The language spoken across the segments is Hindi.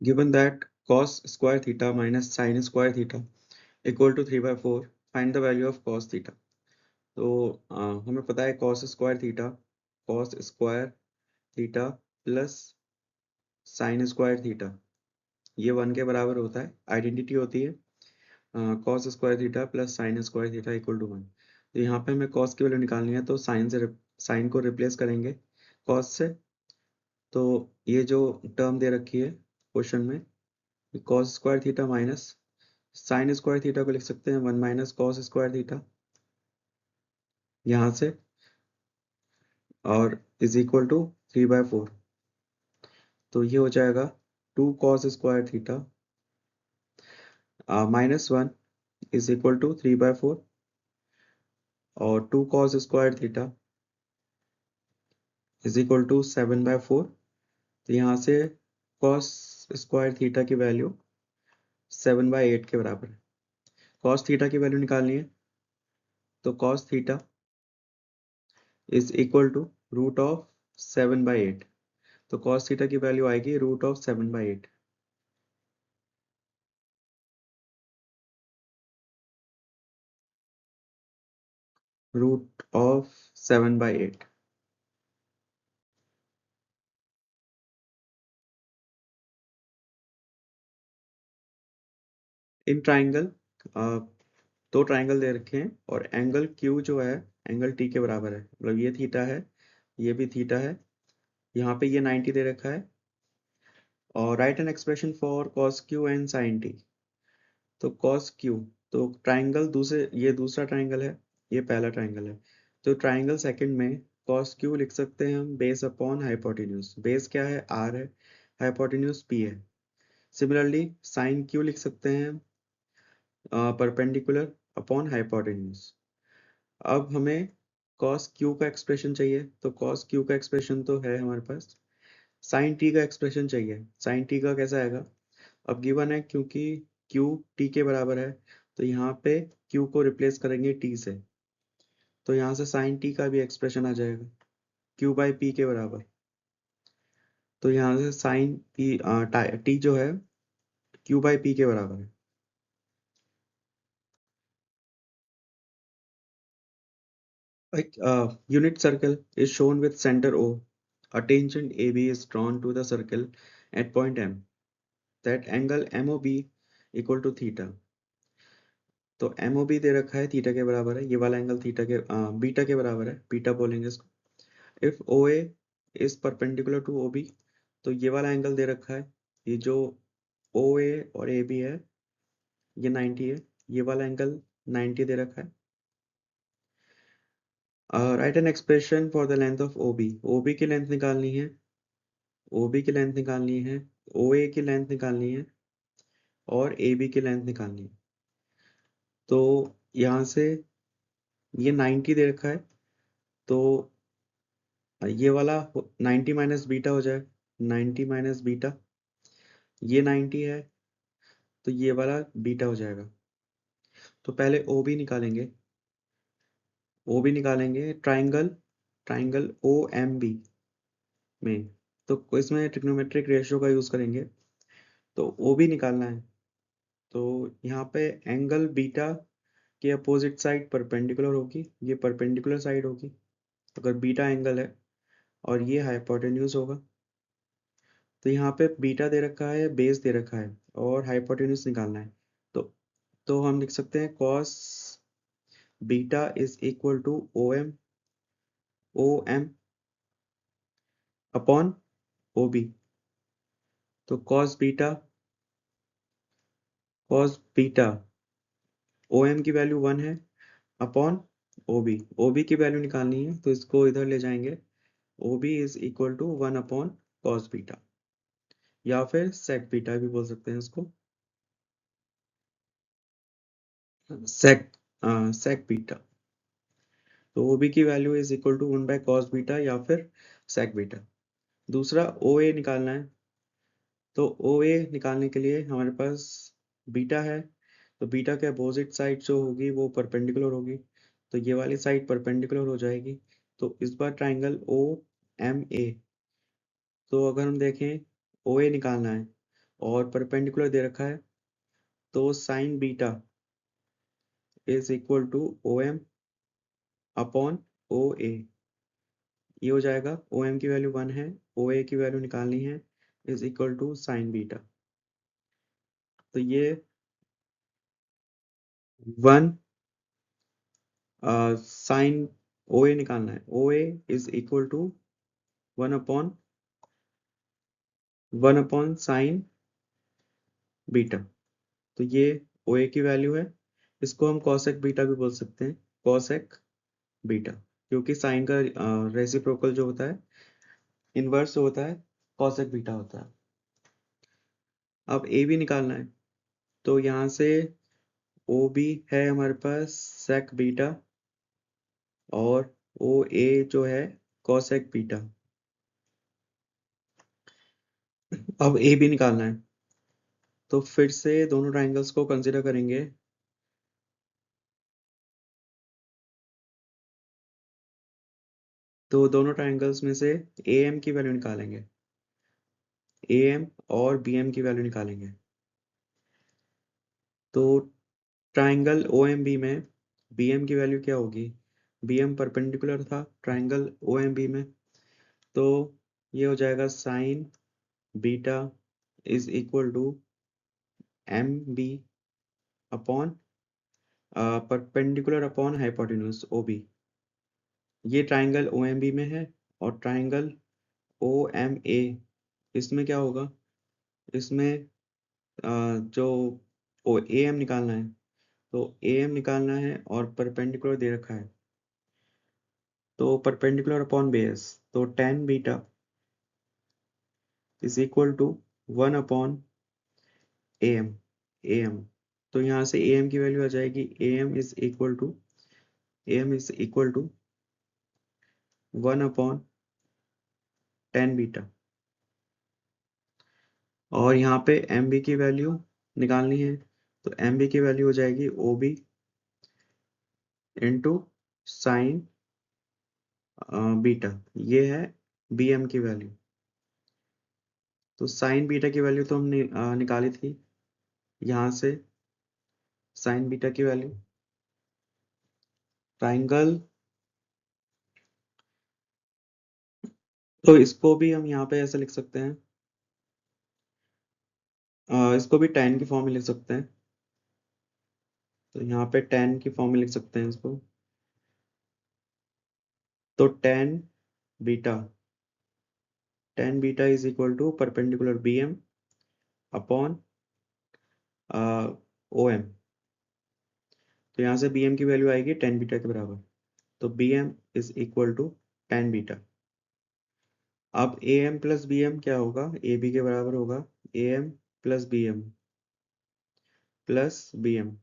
Given that cos square theta minus sin square theta equal to 3/4, find the value of cos theta. तो हमें पता है cos square theta plus sine square theta ये 1 के बराबर होता है, आइडेंटिटी होती है cos square theta plus sine square theta equal to 1। तो यहाँ पे हमें cos की वैल्यू निकालनी है, तो साइन को रिप्लेस करेंगे cos से। तो ये जो टर्म दे रखी है क्वेश्चन में, cos square theta minus sign square theta को लिख सकते हैं 1 माइनस कॉस स्क्वायर थीटा यहाँ से, और इज इक्वल टू 3/4। तो ये हो जाएगा 2 cos square theta minus 1 is equal to 3/4, और 2 cos square theta is equal to 7/4। तो यहाँ से कॉस स्क्वायर थीटा की वैल्यू 7/8 के बराबर है। कॉस थीटा की वैल्यू निकालनी है, तो cos theta is equal to root of 7/8। तो कॉस थीटा की वैल्यू आएगी root of 7/8। Root of 7/8। In triangle दो ट्राइंगल दे रखे हैं, और एंगल क्यू जो है एंगल टी के बराबर है, मतलब ये थीटा है, ये भी थीटा है, यहाँ पे ये 90 दे रखा है। और write an expression for cos Q and sine T. तो कॉस क्यू, तो ट्राइंगल ये दूसरा ट्राइंगल है, ये पहला ट्राइंगल है। तो ट्राइंगल सेकंड में कॉस क्यू लिख सकते हैं हम बेस अपॉन हाइपोटेन्यूज। बेस क्या है, आर है, हाइपोटेन्यूज पी है। सिमिलरली साइन क्यू लिख सकते हैं परपेंडिकुलर अपॉन हाइपोटेन्यूज। अब हमें cos क्यू का एक्सप्रेशन चाहिए, तो cos क्यू का एक्सप्रेशन तो है हमारे पास। साइन टी का एक्सप्रेशन चाहिए, साइन टी का कैसा आएगा। अब गिवन है क्योंकि क्यू टी के बराबर है, तो यहाँ पे क्यू को रिप्लेस करेंगे टी से, तो यहाँ से साइन टी का भी एक्सप्रेशन आ जाएगा क्यू बाई पी के बराबर। तो यहाँ से साइन पी टी जो है क्यू बाई पी के बराबर है। Unit circle is shown with center O. A tangent AB is drawn to the circle at point M. That angle MOB equal to theta. तो MOB दे रखा है थीटा के बराबर है, ये वाला एंगल थीटा के बीटा के बराबर है, बीटा बोलेंगे इसको। If OA is perpendicular to OB, तो ये वाला एंगल दे रखा है, ये जो OA और AB है ये 90 है, ये वाला एंगल 90 दे रखा है। Right an expression for the length of OB। OB की लेंथ निकालनी है, OB की लेंथ निकालनी है, OA की लेंथ निकालनी है, और AB की लेंथ निकालनी है। तो यहाँ से ये 90 दे रखा है, तो ये वाला 90 माइनस बीटा हो जाए, 90 माइनस बीटा, ये 90 है, तो ये वाला बीटा हो जाएगा। तो पहले OB निकालेंगे, OB निकालेंगे ट्राइंगल ट्राइंगल OMB में। तो इसमें ट्रिग्नोमेट्रिक रेशियो का यूज करेंगे, तो OB निकालना है। तो यहाँ पे एंगल बीटा के अपोजिट साइड परपेंडिकुलर होगी, ये परपेंडिकुलर साइड होगी अगर बीटा एंगल है, और ये हाइपोटेन्यूज होगा। तो यहाँ पे बीटा दे रखा है, बेस दे रखा है, और हाइपोटेन्यूज निकालना है। तो हम लिख सकते हैं cos beta is equal to O M upon OB। तो cos बीटा OM की वैल्यू 1 है अपॉन OB की वैल्यू निकालनी है, तो इसको इधर ले जाएंगे। OB is equal to 1 upon cos beta, या फिर सेक बीटा भी बोल सकते हैं इसको, सेक सेक बीटा। तो OB की value is equal to 1 by cos beta या फिर सेक बीटा। दूसरा OA निकालना है, तो OA निकालने के लिए हमारे पास बीटा है, तो बीटा के अपोजिट साइड जो होगी वो परपेंडिकुलर होगी, तो ये वाली साइड परपेंडिकुलर हो जाएगी। तो इस बार ट्राइंगल OMA, तो अगर हम देखें OA निकालना है, और परपेंडिकुलर दे रखा है, तो sine beta is equal to O M upon O A. ये हो जाएगा, ओ एम की वैल्यू 1 है, ओ ए की वैल्यू निकालनी है, is equal to sine beta. तो ये 1 साइन ओ ए निकालना है, O A is equal to 1 upon sine beta. तो ये ओ ए की वैल्यू है, इसको हम कॉसेक बीटा भी बोल सकते हैं, कॉसेक बीटा, क्योंकि साइन का रेसिप्रोकल जो होता है, इनवर्स जो होता है, कॉसेक बीटा होता है। अब ए भी निकालना है, तो यहाँ से ओ बी है हमारे पास सेक बीटा, और ओ ए जो है कॉसेक बीटा। अब ए भी निकालना है, तो फिर से दोनों ट्राइंगल्स को कंसीडर करेंगे। तो दोनों ट्राइंगल्स में से ए एम की वैल्यू निकालेंगे, ए एम और बी एम की वैल्यू निकालेंगे। तो ट्राइंगल ओ एम बी में बी एम की वैल्यू क्या होगी, बी एम परपेंडिकुलर था ट्राइंगल ओ एम बी में, तो ये हो जाएगा sine beta is equal to M B upon perpendicular upon hypotenuse O B. ये ट्राइंगल ओ एम बी में है, और ट्राइंगल ओ एम ए, इसमें क्या होगा, इसमें जो ओ ए एम निकालना है, तो ए एम निकालना है और परपेंडिकुलर दे रखा है, तो परपेंडिकुलर अपॉन बेस, तो tan beta is equal to 1 upon A M, A M. तो यहाँ से ए एम की वैल्यू आ जाएगी, A M is equal to 1/10 beta. और यहाँ पे एम बी की वैल्यू निकालनी है, तो एम बी की वैल्यू हो जाएगी O B into sine beta, ये है बी एम की वैल्यू। तो साइन बीटा की वैल्यू तो हमने निकाली थी, यहाँ से साइन बीटा की वैल्यू ट्राइंगल, तो इसको भी हम यहाँ पे ऐसे लिख सकते हैं, इसको भी tan की फॉर्म में लिख सकते हैं, तो यहाँ पे tan की फॉर्म में लिख सकते हैं इसको। तो beta tan beta is equal to perpendicular B M upon O M. तो यहाँ से बी एम की वैल्यू आएगी tan बीटा के बराबर, तो B M is equal to tan beta. अब A M plus B M क्या होगा, ए बी के बराबर होगा, A M plus B M plus B M.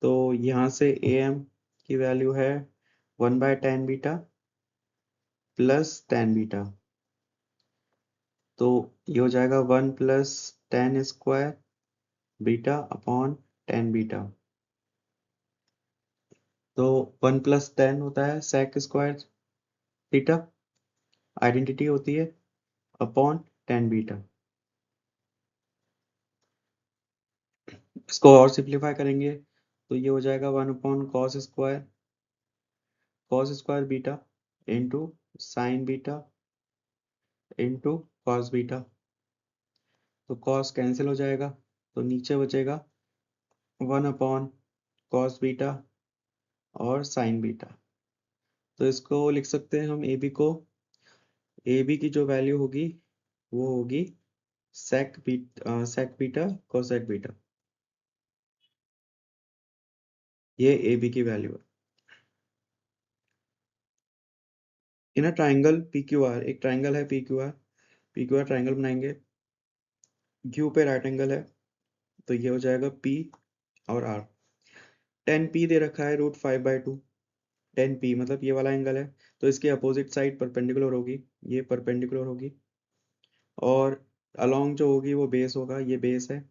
तो यहाँ से ए एम की वैल्यू है 1/10 बीटा प्लस tan बीटा, तो ये हो जाएगा 1 + tan² beta upon tan beta. तो 1 + tan होता है sec² थीटा, आइडेंटिटी होती है, अपॉन tan बीटा। इसको और सिंप्लीफाई करेंगे, तो ये हो जाएगा 1/cos² beta into sine beta into cos beta. तो कॉस कैंसिल हो जाएगा, तो नीचे बचेगा 1/cos बीटा और साइन बीटा। तो इसको लिख सकते हैं हम, ए बी की जो वैल्यू होगी वो होगी सेक बीटा कोसेक बीटा, ये ए बी की वैल्यू है। In a triangle P Q R, एक ट्राइंगल है पी क्यू आर ट्राइंगल बनाएंगे, क्यू पे राइट एंगल है, तो ये हो जाएगा पी और आर। टेन पी दे रखा है √5/2, टेन पी मतलब ये वाला एंगल है, तो इसके अपोजिट साइड परपेंडिकुलर होगी, ये परपेंडिकुलर होगी, और अलोंग जो होगी वो बेस होगा, ये बेस है,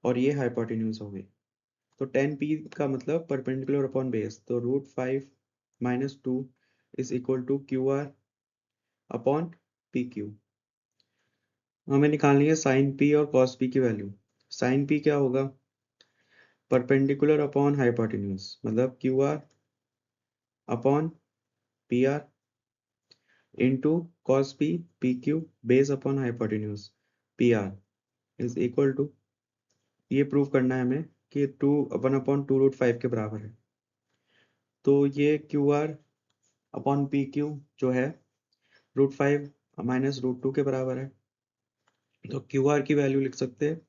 और ये हाइपोटेन्यूज होगी। तो टेन पी का मतलब परपेंडिकुलर अपॉन बेस, तो √5 - 2 is equal to Q R upon P Q. हमें निकालनी है साइन पी और कॉस पी की वैल्यू। साइन पी क्या होगा? परपेंडिकुलर अपॉन हाइपोटेन्यूज, मतलब Q R upon P R into cos P P Q base upon hypotenuse P R is equal to, ये प्रूव करना है हमें कि 1/2 के बराबर है। तो ये Q R upon P Q जो है √5 माइनस √2 के बराबर है। तो क्यू आर की वैल्यू लिख सकते हैं,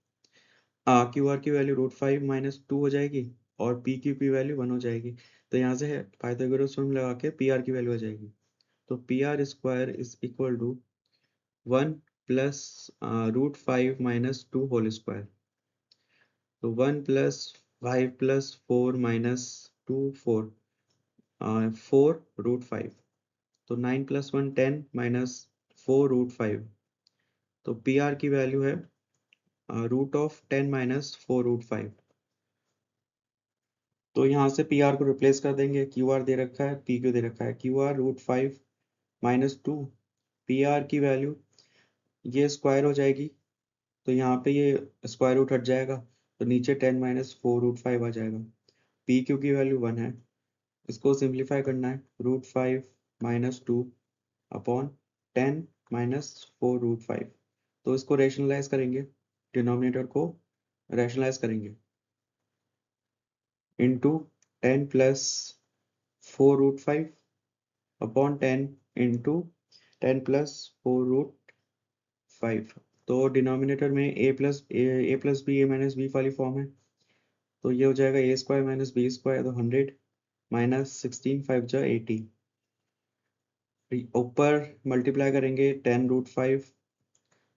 क्यू आर की वैल्यू √5 माइनस 2 हो जाएगी और पी क्यू की वैल्यू 1 हो जाएगी। तो यहाँ से है पाइथागोरस थ्योरम लगा के पी आर की वैल्यू आ जाएगी। तो P R square is equal to 1 plus √5 minus 2 whole square. तो 1 प्लस 5 प्लस 4 माइनस 2 4 4 √5। तो 9 प्लस 1 10 माइनस 4 √5। तो पी आर की वैल्यू है √10 माइनस 4 √5। तो यहाँ से पी आर को रिप्लेस कर देंगे, क्यू आर दे रखा है, पी क्यू दे रखा है। Q R √5 minus 2, P R की वैल्यू ये स्क्वायर हो जाएगी, तो यहाँ पे ये स्क्वायर रूट हट जाएगा, तो नीचे 10 माइनस 4 √5 आ जाएगा। पी क्यू की वैल्यू 1 है, इसको सिंप्लीफाई करना है, √5 माइनस 2 अपॉन 10 माइनस 4 √5। तो इसको रेशनलाइज करेंगे, डिनोमिनेटर को रैशनलाइज करेंगे, into 10 plus 4 √5 upon 10 into 10 plus 4 √5। तो डिनोमिनेटर में ए प्लस बी ए माइनस बी वाली फॉर्म है, तो ये हो जाएगा ए स्क्वायर माइनस बी स्क्वायर, तो 100 माइनस 16 5 जा 80। ऊपर मल्टीप्लाई करेंगे 10 √5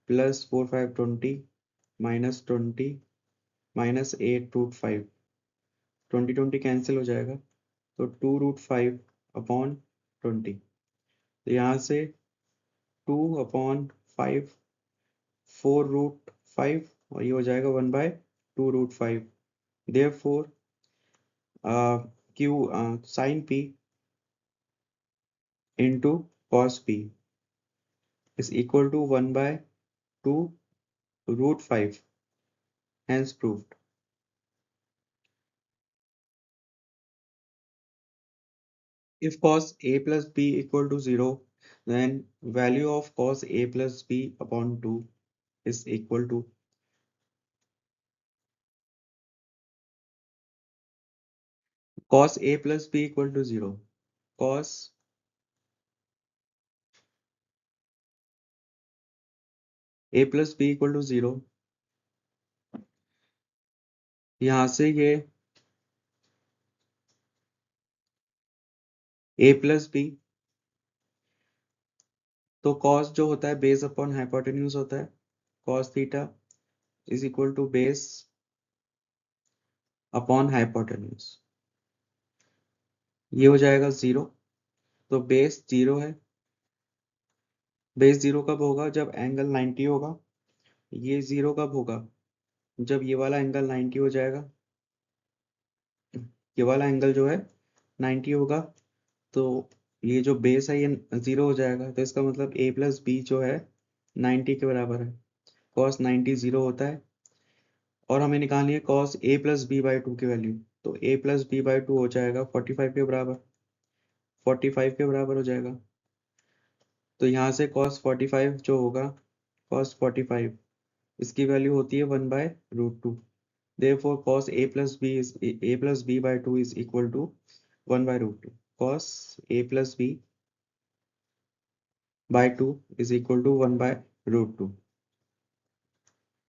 प्लस 4 5 20 माइनस 20 माइनस 8 √5। 20 20 कैंसिल हो जाएगा, तो 2 √5 अपॉन 20। तो यहाँ से 2/5 4 √5 और ये हो जाएगा 1/2 √5। Therefore Q sine P into cos P is equal to 1/2 √5, hence proved. If cos a plus b equal to 0, then value of cos a plus b upon 2 is equal to cos a plus b equal to 0. Cos a plus b equal to 0, यहाँ से ये a plus b, तो cos जो होता है बेस अपॉन हाइपोटेन्यूज होता है, cos theta is equal to base upon hypotenuse, ये हो जाएगा 0। तो बेस 0 है, बेस 0 कब होगा? जब एंगल 90 होगा। ये 0 कब होगा? जब ये वाला एंगल 90 हो जाएगा, ये वाला एंगल जो है 90 होगा, तो ये जो बेस है ये 0 हो जाएगा। तो इसका मतलब a प्लस बी जो है 90 के बराबर है। cos 90 0 होता है, और हमें निकालनी है cos a plus B by 2 की वैल्यू। तो a प्लस बी बाई 2 हो जाएगा 45 के बराबर, 45 के बराबर हो जाएगा। तो यहाँ से cos 45 जो होगा, cos 45 इसकी वैल्यू होती है 1/√2। Therefore cos a plus b by 2 is equal to 1/√2. Cos a plus b by 2 is equal to 1/√2.